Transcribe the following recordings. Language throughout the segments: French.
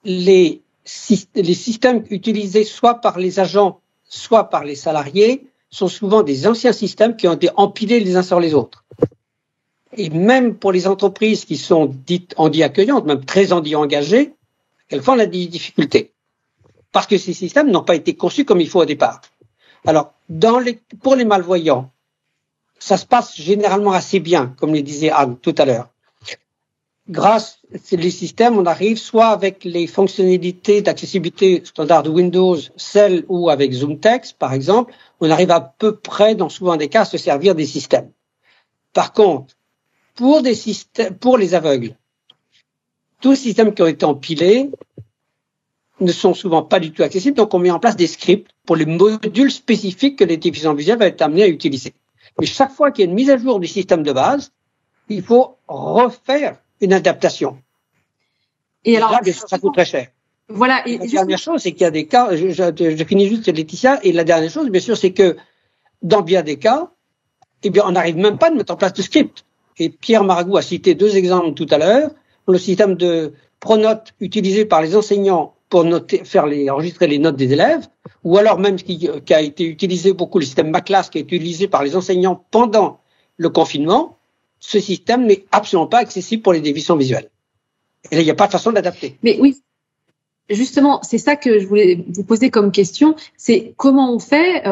les systèmes utilisés soit par les agents, soit par les salariés sont souvent des anciens systèmes qui ont été empilés les uns sur les autres. Et même pour les entreprises qui sont dites handi-accueillantes, même très handi-engagées, quelquefois on a des difficultés. Parce que ces systèmes n'ont pas été conçus comme il faut au départ. Alors, pour les malvoyants, ça se passe généralement assez bien, comme le disait Anne tout à l'heure. Grâce à les systèmes, on arrive soit avec les fonctionnalités d'accessibilité standard de Windows, celles ou avec ZoomText, par exemple, on arrive à peu près, dans souvent des cas, à se servir des systèmes. Par contre, pour les aveugles, tous les systèmes qui ont été empilés ne sont souvent pas du tout accessibles, donc on met en place des scripts pour les modules spécifiques que les déficients visuels vont être amenés à utiliser. Mais chaque fois qu'il y a une mise à jour du système de base, il faut refaire une adaptation. Et alors, là, bien sûr, ça coûte très cher. Voilà. Et la dernière chose, c'est qu'il y a des cas, je finis juste Laetitia, et la dernière chose, bien sûr, c'est que dans bien des cas, eh bien, on n'arrive même pas à mettre en place de script. Et Pierre Maragou a cité 2 exemples tout à l'heure. Le système de Pronote utilisé par les enseignants pour enregistrer les notes des élèves, ou alors même qui a été utilisé beaucoup, le système Maclass qui est utilisé par les enseignants pendant le confinement. Ce système n'est absolument pas accessible pour les déficients visuels. Et là, il n'y a pas de façon d'adapter. Mais oui, justement, c'est ça que je voulais vous poser comme question. C'est comment on fait,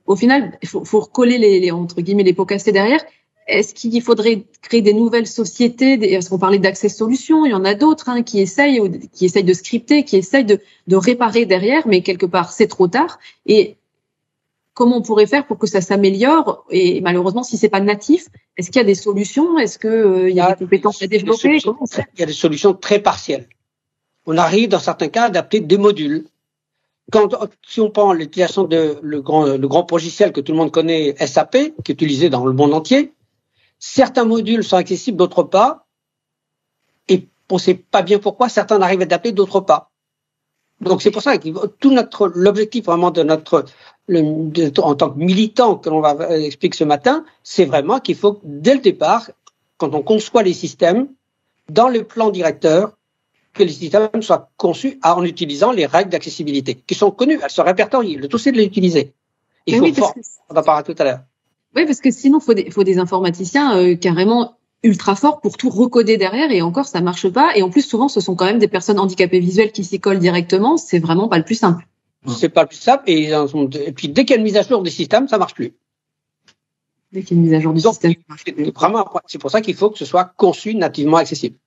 au final, il faut recoller entre guillemets, les pots cassés derrière. Est-ce qu'il faudrait créer des nouvelles sociétés? Parce qu'on parlait d'Access Solutions, il y en a d'autres qui essayent de scripter, qui essayent de réparer derrière, mais quelque part, c'est trop tard. Et comment on pourrait faire pour que ça s'améliore? Et malheureusement, si c'est pas natif, est-ce qu'il y a des solutions? Est-ce qu'il y a des compétences à développer? Il y a des solutions très partielles. On arrive, dans certains cas, à adapter des modules. Si on prend l'utilisation de le grand logiciel que tout le monde connaît, SAP, qui est utilisé dans le monde entier, certains modules sont accessibles, d'autres pas. Et on ne sait pas bien pourquoi certains arrivent à adapter, d'autres pas. Donc c'est pour ça que l'objectif vraiment en tant que militant que l'on va expliquer ce matin, c'est vraiment qu'il faut dès le départ, quand on conçoit les systèmes, dans le plan directeur, que les systèmes soient conçus en utilisant les règles d'accessibilité, qui sont connues, elles sont répertoriées, le tout c'est de les utiliser. On en parlera tout à l'heure. Oui, parce que sinon, il faut des informaticiens carrément ultra forts pour tout recoder derrière, et encore, ça marche pas. Et en plus, souvent, ce sont quand même des personnes handicapées visuelles qui s'y collent directement. C'est vraiment pas le plus simple. C'est pas le plus simple. Et puis, dès qu'il y a une mise à jour des systèmes, ça marche plus. Dès qu'il y a une mise à jour du système, ça marche plus. Vraiment, c'est pour ça qu'il faut que ce soit conçu nativement accessible.